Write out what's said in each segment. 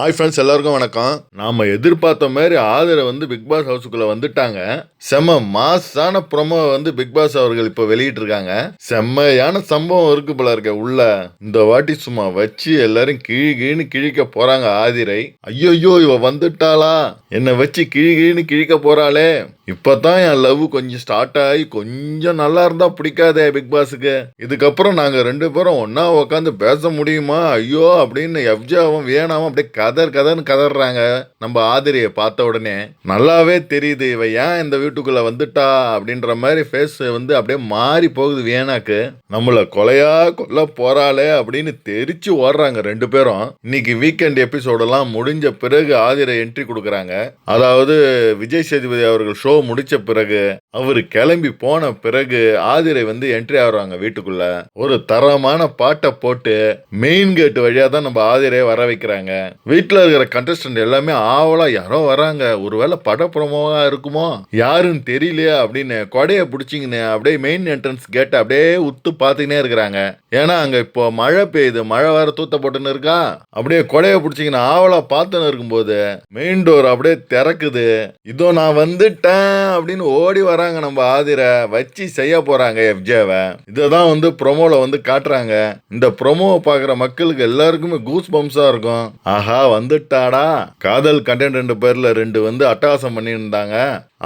Hi friends, எல்லாருக்கும் வணக்கம். நாம எதிர்பார்த்த மாதிரி ஆதரை வந்து பிக் பாஸ் ஹவுஸுக்குள்ள வந்துட்டாங்க. செம்ம மாசான ப்ரோமோ வந்து பிக் பாஸ் அவர்கள் இப்போ வெளியிட்டு இருக்காங்க. செம்மையான சம்பவம் இருக்கு போல இருக்க உள்ள. இந்த வாட்டி சும்மா வச்சு எல்லாரும் கிழின்னு கிழிக்க போறாங்க ஆதிரை. ஐயோ இவ வந்துட்டாளா, என்னை வச்சு கிழின்னு கிழிக்க போறாளே. இப்பதான் என் லவ் கொஞ்சம் ஸ்டார்ட் ஆகி கொஞ்சம் நல்லா இருந்தா பிடிக்காதே பிக் பாஸுக்கு. இதுக்கப்புறம் நாங்க ரெண்டு பேரும் ஒன்னா உட்காந்து பேச முடியுமா ஐயோ அப்படின்னு எஃப்ஜாவும் வியனாவும் அப்படியே கதர்னு கதறாங்க. நம்ம ஆதிரியை பார்த்த உடனே நல்லாவே தெரியுது இவ ஏன் இந்த வீட்டுக்குள்ள வந்துட்டா அப்படின்ற மாதிரி ஃபேஸ் வந்து அப்படியே மாறி போகுது வியனாக்கு. நம்மள கொலையா கொல்ல போறாளே அப்படின்னு தெரிச்சு ஓடுறாங்க ரெண்டு பேரும். இன்னைக்கு வீக்கெண்ட் எபிசோடெல்லாம் முடிஞ்ச பிறகு ஆதிரை என்ட்ரி கொடுக்குறாங்க. அதாவது விஜய் சேதுபதி அவர்கள் ஷோ முடிச்ச பிறகு அவரு கிளம்பி போன பிறகு ஆதிரை வந்து என்ட்ரி ஆகுறாங்க வீட்டுக்குள்ள. ஒரு தரமான பாட்டை போட்டு மெயின் கேட் வழியா தான் நம்ம ஆதிரை வர வைக்கிறாங்க. வீட்டுல இருக்கிற கண்டஸ்டன்ட் எல்லாமே ஆவலா யாரோ வராங்க, ஒருவேளை பட ப்ரோமோவா இருக்குமோ யாருன்னு தெரியலையா அப்படின்னு கொடையை பிடிச்சிங்கன்னு அப்படியே மெயின் என்ட்ரன்ஸ் கேட்டை அப்படியே உத்து பார்த்துக்கினே இருக்கிறாங்க. ஏன்னா அங்க இப்போ மழை பெய்யுது, மழை வேற தூத்த போட்டுன்னு இருக்கா. அப்படியே கொடையை பிடிச்சிங்கன்னு ஆவலா பார்த்துன்னு இருக்கும்போது மெயின் டோர் அப்படியே திறக்குது. இதோ நான் வந்துட்டேன் அப்படின்னு ஓடி வராங்க நம்ம ஆதிரை. வச்சு செய்ய போறாங்க எஃப்ஜேவை. இததான் வந்து ப்ரோமோல வந்து காட்டுறாங்க. இந்த ப்ரோமோவை பாக்குற மக்களுக்கு எல்லாருக்குமே கூஸ் பம்ஸா இருக்கும். ஆஹா வந்துட்டாடா, காதல் கண்டென்ட் பேர்ல ரெண்டு வந்து அட்டகாசம் பண்ணி இருந்தாங்க,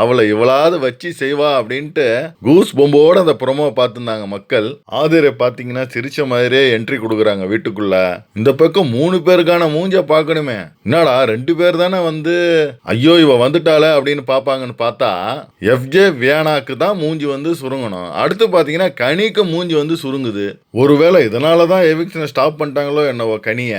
அவளை இவளாவது வச்சு செய்வா அப்படின்ட்டு கூஸ் பொம்போட அந்த ப்ரோமோ பார்த்துருந்தாங்க மக்கள். ஆதிரை பாத்தீங்கன்னா சிரிச்ச மாதிரியே என்ட்ரி கொடுக்குறாங்க வீட்டுக்குள்ள. இந்த பக்கம் 3 பேருக்கான மூஞ்ச பார்க்கணுமே, என்னடா 2 பேர் தானே வந்து ஐயோ இவ வந்துட்டாளே அப்படின்னு பாப்பாங்கன்னு பார்த்தா எஃப்ஜே வியானாக்கு தான் மூஞ்சி வந்து சுருங்கணும். அடுத்து பாத்தீங்கன்னா கனிக்கு மூஞ்சி வந்து சுருங்குது. ஒருவேளை இதனாலதான் எவிக்ஷனை ஸ்டாப் பண்ணிட்டாங்களோ என்னவோ கனிய.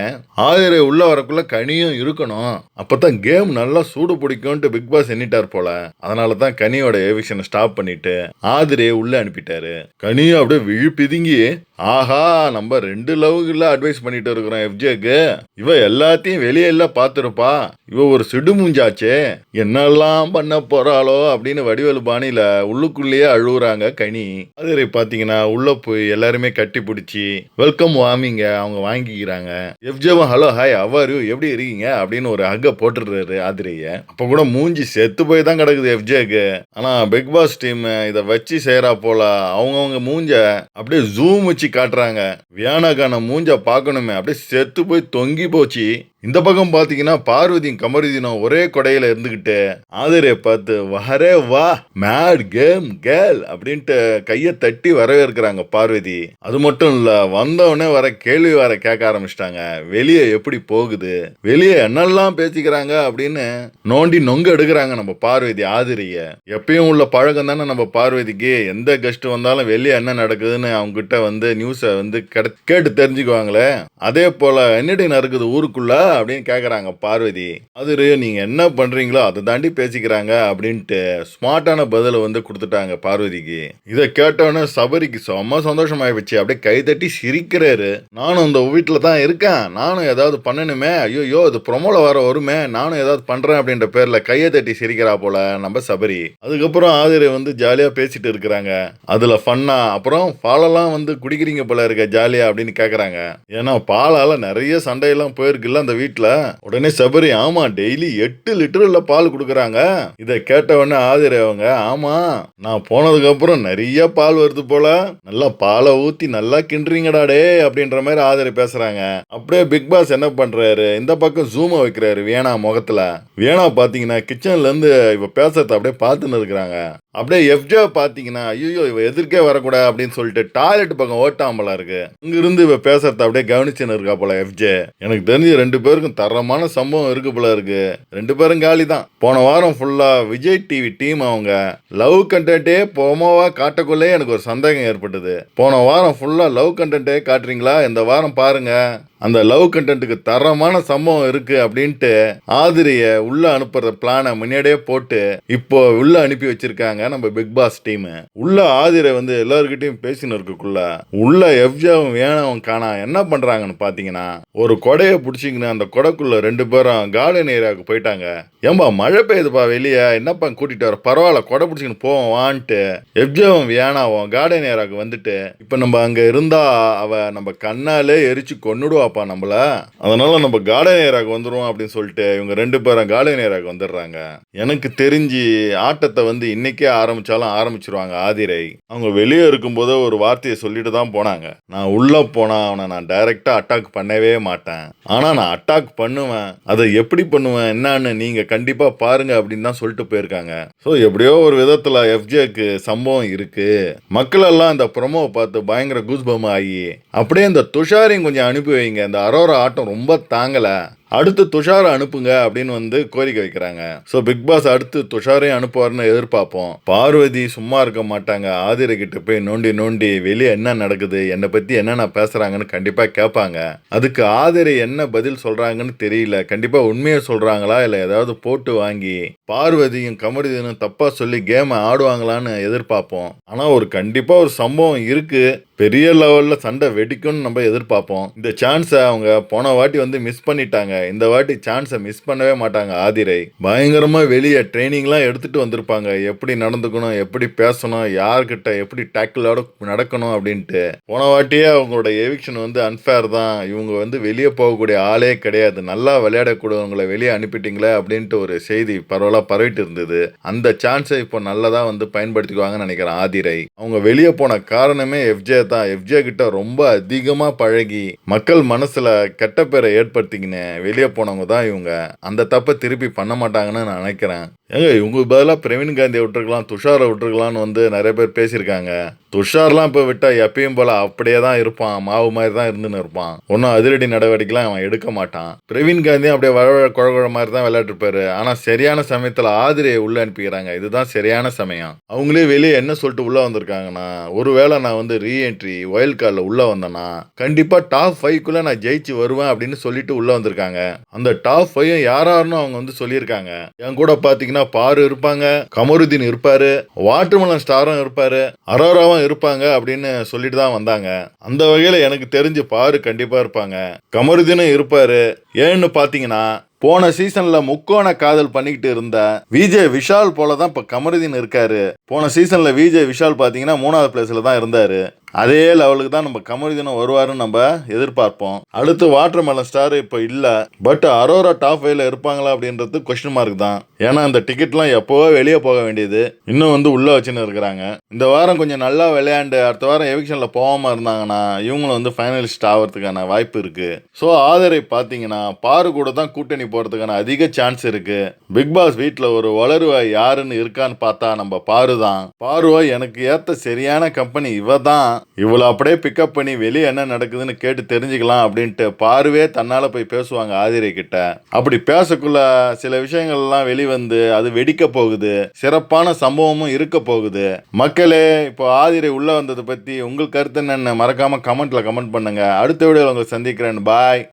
ஆதிரை உள்ள வரக்குள்ள கனியும் இருக்கணும், அப்பதான் கேம் நல்லா சூடு பிடிக்கும்ட்டு பிக் பாஸ் எண்ணிட்டார் போல. அதனால தான் கனியோட எவிக்ஷனை ஸ்டாப் பண்ணிட்டு ஆதிரையை உள்ள அனுப்பிட்டாரு. கனியும் அப்படியே விழிப்பிதுங்கி ஆஹா நம்ம 2 லவ்ல அட்வைஸ் பண்ணிட்டு இருக்கிறோம் எஃப்ஜேக்கு, இவ எல்லாத்தையும் வெளியே எல்லாம் பார்த்துருப்பா, இவ ஒரு சிடு மூஞ்சாச்சே, என்னெல்லாம் பண்ண போறாளோ அப்படின்னு வடிவேலு பாணியில உள்ளுக்குள்ளேயே அழுகுறாங்க கனி. ஆதிரை பாத்தீங்கன்னா உள்ள போய் எல்லாருமே கட்டி பிடிச்சி வெல்கம் வாமிங்க அவங்க வாங்கிக்கிறாங்க. எஃப்ஜேவும் ஹலோ ஹாய் அவ்வாறு எப்படி இருக்கீங்க அப்படின்னு ஒரு ஹக்க போட்டுடுறாரு ஆதிரைய. அப்ப கூட மூஞ்சி செத்து போய் தான் கிடக்குது எஃப்ஜேக்கு. ஆனா பிக் பாஸ் டீம் இதை வச்சு செய்யறா போல அவங்கவுங்க மூஞ்ச அப்படியே ஜூம் வச்சு காட்டுறாங்க. வியானாக்கான மூஞ்ச பார்க்கணுமே, அப்படியே செத்து போய் தொங்கி போச்சு. இந்த பக்கம் பாத்தீங்கன்னா பார்வதியும் கமருதீனும் ஒரே கொடையில இருந்துகிட்டு ஆதிரையை பார்த்து வரே வா மேட் கேம் கேர்ள் அப்படின்ட்டு கையை தட்டி வரவேற்கிறாங்க பார்வதி. அது மட்டும் இல்ல, வந்தவொடனே வர கேள்வி வர கேட்க ஆரம்பிச்சிட்டாங்க. வெளியே எப்படி போகுது, வெளியே என்னெல்லாம் பேசிக்கிறாங்க அப்படின்னு நோண்டி நொங்க எடுக்கிறாங்க நம்ம பார்வதி ஆதிரைய. எப்பயும் உள்ள பழக்கம் தானே நம்ம பார்வதிக்கு. எந்த கெஸ்ட் வந்தாலும் வெளியே என்ன நடக்குதுன்னு அவங்க கிட்ட வந்து நியூஸை வந்து கேட்டு தெரிஞ்சுக்குவாங்களே. அதே போல என்னடி நடக்குது ஊருக்குள்ள அப்படின்னு கேக்குறாங்க பார்வதி. அது நீங்க என்ன பண்றீங்களோ அதை தாண்டி பேசிக்கிறாங்க அப்படின்ட்டு ஸ்மார்ட்டான பதில வந்து கொடுத்துட்டாங்க பார்வதிக்கு. இதை கேட்டவொடனே சபரிக்கு செம்ம சந்தோஷமாயிடுச்சு. அப்படியே கை தட்டி சிரிக்கிறாரு. நானும் இந்த வீட்டுல தான் இருக்கேன், நானும் ஏதாவது பண்ணணுமே, ஐயோ இது ப்ரொமோல வர வருமே, நானும் ஏதாவது பண்றேன் அப்படின்ற பேர்ல கையை தட்டி சிரிக்கிறா போல நம்ம சபரி. அதுக்கப்புறம் ஆதிரை வந்து ஜாலியா பேசிட்டு இருக்கிறாங்க. அதுல ஃபன்னா அப்புறம் பாலெல்லாம் வந்து குடிக்கிறீங்க போல இருக்க ஜாலியா அப்படின்னு கேக்குறாங்க. ஏன்னா பாலால நிறைய சண்டையெல்லாம் போயிருக்குல்ல அந்த வீட்டுல. உடனே சபரி ஆமா டெய்லி 8 லிட்டர்ல பால் குடுக்கறாங்க. இதை கேட்ட உடனே ஆதிரை அவங்க ஆமா நான் போனதுக்கு அப்புறம் நிறைய பால் வருது போல, நல்லா பாலை ஊத்தி நல்லா கிண்டுறீங்கடா டே அப்படின்ற மாதிரி ஆதிரை பேசுறாங்க. அப்படியே பிக் பாஸ் என்ன பண்றாரு, இந்த பக்கம் ஜூம் வைக்கிறாரு வியனா முகத்துல. வியனா பாத்தீங்கன்னா கிச்சன்ல இருந்து இவ பேசுறத அப்படியே பார்த்துன்னு இருக்கிறாங்க. அப்படியே எஃப்ஜே பாத்தீங்கன்னா ஐயோ இவ எதிர்க்கே வரக்கூடாது அப்படின்னு சொல்லிட்டு டாய்லெட் பக்கம் ஓட்டாமலா இருக்கு. இங்க இருந்து இவ பேசுறத அப்படியே கவனிச்சுன்னு இருக்கா போல எஃப்ஜே. எனக்கு தெரிஞ்சு 2 பேருக்கும் தரமான சம்பவம் இருக்கு போல இருக்கு. 2 பேரும் காலி தான். போன வாரம் ஃபுல்லா விஜய் டிவி டீம் அவங்க லவ் கண்டென்ட்டே ப்ரோமோவா காட்டக்குள்ளே எனக்கு ஒரு சந்தேகம் ஏற்பட்டது. போன வாரம் ஃபுல்லா லவ் கண்டென்ட்டே காட்டுறீங்களா, இந்த வாரம் பாருங்க அந்த லவ் கண்டென்ட்டுக்கு தரமான சம்பவம் இருக்கு அப்படின்ட்டு ஆதிரைய உள்ள அனுப்புற பிளானை முன்னாடியே போட்டு இப்போ உள்ள அனுப்பி வச்சிருக்காங்க நம்ம பிக் பாஸ் டீம். உள்ள ஆதிரை வந்து எல்லார்கிட்டயும் பேசின்னு இருக்குள்ள உள்ள எஃப்ஜேவும் வேணவும் காணா என்ன பண்றாங்கன்னு பாத்தீங்கன்னா, ஒரு கொடையை பிடிச்சிங்கன்னு அந்த கொடைக்குள்ள 2 பேரும் கார்டன் ஏரியாவுக்கு போயிட்டாங்க. ஏம்பா மழை பெய்யுதுப்பா வெளியே, என்னப்பா கூட்டிட்டு வர, பரவாயில்ல கொடை பிடிச்சின்னு போவோம் வான்ட்டு எஃப்ஜேவும் வேணாவும் கார்டன் ஏரியாவுக்கு வந்துட்டு, இப்ப நம்ம அங்க இருந்தா அவ நம்ம கண்ணாலே எரிச்சு கொன்னுடுவாப்பா நம்மள, அதனால நம்ம கார்டன் ஏரியாவுக்கு வந்துருவோம் அப்படின்னு சொல்லிட்டு இவங்க 2 பேரும் கார்டன் ஏரியாவுக்கு வந்துடுறாங்க. எனக்கு தெரிஞ்சு ஆட்டத்தை வந்து இன்னைக்கே ஆரம்பிச்சாலும் ஆரம்பிச்சிருவாங்க ஆதிரை. அவங்க வெளியே இருக்கும்போது ஒரு வார்த்தையை சொல்லிட்டு தான் போனாங்க, நான் உள்ள போனா அவனை நான் டைரக்டா அட்டாக் பண்ணவே மாட்டேன், ஆனா நான் அட்டாக் பண்ணுவேன், அதை எப்படி பண்ணுவேன் என்னன்னு நீங்க கண்டிப்பா பாருங்க அப்படின்னு தான் சொல்லிட்டு போயிருக்காங்க. ஸோ எப்படியோ ஒரு விதத்துல எஃப்ஜேக்கு சம்பவம் இருக்கு. மக்கள் எல்லாம் இந்த ப்ரொமோவை பார்த்து பயங்கர கூஸ்பம் ஆகி அப்படியே இந்த துஷாரையும் கொஞ்சம் அனுப்பி வைங்க, இந்த அரோரா ஆட்டம் ரொம்ப தாங்கல, அடுத்து துஷாரை அனுப்புங்க அப்படின்னு வந்து கோரிக்கை வைக்கிறாங்க. ஸோ பிக் பாஸ் அடுத்து துஷாரையும் அனுப்புவார்னு எதிர்பார்ப்போம். பார்வதி சும்மா இருக்க மாட்டாங்க, ஆதிரை கிட்ட போய் நோண்டி நோண்டி வெளியே என்ன நடக்குது, என்னை பத்தி என்னென்ன பேசுறாங்கன்னு கண்டிப்பா கேட்பாங்க. அதுக்கு ஆதிரை என்ன பதில் சொல்றாங்கன்னு தெரியல. கண்டிப்பா உண்மையை சொல்றாங்களா இல்ல ஏதாவது போட்டு வாங்கி பார்வதியும் கமருதீனும் தப்பா சொல்லி கேமை ஆடுவாங்களான்னு எதிர்பார்ப்போம். ஆனா ஒரு கண்டிப்பா ஒரு சம்பவம் இருக்கு, பெரிய லெவல்ல சண்டை வெடிக்கும்னு நம்ம எதிர்பார்ப்போம். இந்த சான்ஸை அவங்க போன வாட்டி வந்து மிஸ் பண்ணிட்டாங்க, இந்த வாட்டி சான்ஸை மிஸ் பண்ணவே மாட்டாங்க. ஆதிரை பயங்கரமா வெளியே ட்ரைனிங்லாம் எடுத்துட்டு வந்திருப்பாங்க, எப்படி நடந்துக்கணும், எப்படி பேசணும், யார்கிட்ட எப்படி டேக்கிளோட நடக்கணும் அப்படின்ட்டு. போன வாட்டியே அவங்களோட எவிக்ஷன் வந்து அன்ஃபேர் தான், இவங்க வந்து வெளியே போகக்கூடிய ஆளே கிடையாது, நல்லா விளையாடக்கூடியவங்களை வெளியே அனுப்பிட்டீங்களே அப்படின்ட்டு ஒரு செய்தி பரவலா பரவிட்டு இருந்தது. அந்த சான்ஸை இப்போ நல்லதா வந்து பயன்படுத்திக்குவாங்கன்னு நினைக்கிறேன் ஆதிரை. அவங்க வெளியே போன காரணமே எஃப்ஜே தான். எஃப்ஜே கிட்ட ரொம்ப அதிகமா பழகி மக்கள் மனசுல கெட்ட பேரை ஏற்படுத்திக்கின்னு வெளியே போனவங்க தான் இவங்க. அந்த தப்பை திருப்பி பண்ண மாட்டாங்கன்னு நான் நினைக்கிறேன். ஏங்க இவங்க பதிலாக பிரவீன் காந்தியை விட்டுருக்கலாம், துஷாரை விட்டுருக்கலான்னு வந்து நிறைய பேர் பேசியிருக்காங்க. துஷார்லாம் இப்போ விட்டா எப்பயும் போல அப்படியே தான் இருப்பான், மாவு மாதிரி தான் இருந்துன்னு இருப்பான், ஒன்றும் அதிரடி நடவடிக்கைலாம் அவன் எடுக்க மாட்டான். பிரவீன் காந்தியும் அப்படியே குழகுழ மாதிரி தான் விளையாட்டுருப்பாரு. ஆனால் சரியான சமயத்தில் ஆதிரையை உள்ள அனுப்பிக்கிறாங்க, இதுதான் சரியான சமயம். அவங்களே வெளியே என்ன சொல்லிட்டு உள்ள வந்திருக்காங்கன்னா, ஒருவேளை நான் வந்து ரீஎன்ட்ரி வைல்ட் கார்டில் உள்ள வந்தேன்னா கண்டிப்பா டாப் 5க்குள்ள நான் ஜெயிச்சு வருவேன் அப்படின்னு சொல்லிட்டு உள்ள வந்திருக்காங்க. அந்த டாப் 5 யாராருன்னு அவங்க வந்து சொல்லியிருக்காங்க. என் கூட பாத்தீங்கன்னா பாரு இருப்பாங்க, கமருதீன் இருப்பாரு, வாட்டர்மெலன் ஸ்டாரும் இருப்பாரு, அரோராவும் இருப்பாங்க அப்படின்னு சொல்லிட்டு தான் வந்தாங்க. அந்த வகையில எனக்கு தெரிஞ்சு பாரு கண்டிப்பா இருப்பாங்க, கமருதீனும் இருப்பாரு. ஏன்னு பாத்தீங்கன்னா போன சீசன்ல முக்கோண காதல் பண்ணிக்கிட்டு இருந்த விஜய் விஷால் போலதான் இப்ப கமருதீன் இருக்காரு. போன சீசன்ல விஜய் விஷால் பாத்தீங்கன்னா 3வது பிளேஸ்ல தான் இருந்தாரு. அதே லெவலுக்கு தான் நம்ம கமருதீனும் வருவாருன்னு நம்ம எதிர்பார்ப்போம். அடுத்து வாட்டர்மெலன் ஸ்டார் இப்போ இல்லை, பட் அரோரா டாப் 5ல இருப்பாங்களா அப்படின்றது கொஸ்டின் மார்க் தான். ஏன்னா அந்த டிக்கெட்லாம் எப்போவோ வெளியே போக வேண்டியது இன்னும் வந்து உள்ள வச்சுன்னு இருக்கிறாங்க. இந்த வாரம் கொஞ்சம் நல்லா விளையாண்டு அடுத்த வாரம் எவிக்ஷன்ல போகாம இருந்தாங்கன்னா இவங்களும் வந்து ஃபைனலிஸ்ட் ஆகிறதுக்கான வாய்ப்பு இருக்கு. ஸோ ஆதரை பார்த்தீங்கன்னா பாரு கூட தான் கூட்டணி போறதுக்கான அதிக சான்ஸ் இருக்கு. பிக் பாஸ் வீட்டில் ஒரு வளருவாய் யாருன்னு இருக்கான்னு பார்த்தா நம்ம பாரு தான். பாருவாய் எனக்கு ஏற்ற சரியான கம்பெனி இவ தான், இவ்வளோ அப்படியே பிக்கப் பண்ணி வெளியே என்ன நடக்குதுன்னு கேட்டு தெரிஞ்சுக்கலாம் அப்படின்ட்டு பாருவே தன்னால போய் பேசுவாங்க ஆதிரை கிட்ட. அப்படி பேசக்குள்ள சில விஷயங்கள்லாம் வெளிவந்து அது வெடிக்க போகுது, சிறப்பான சம்பவமும் இருக்க போகுது. மக்களே இப்போ ஆதிரை உள்ள வந்ததை பத்தி உங்கள் கருத்து என்னன்னு மறக்காம கமெண்ட்ல கமெண்ட் பண்ணுங்க. அடுத்த வீடியோவில் உங்களை சந்திக்கிறேன். பாய்.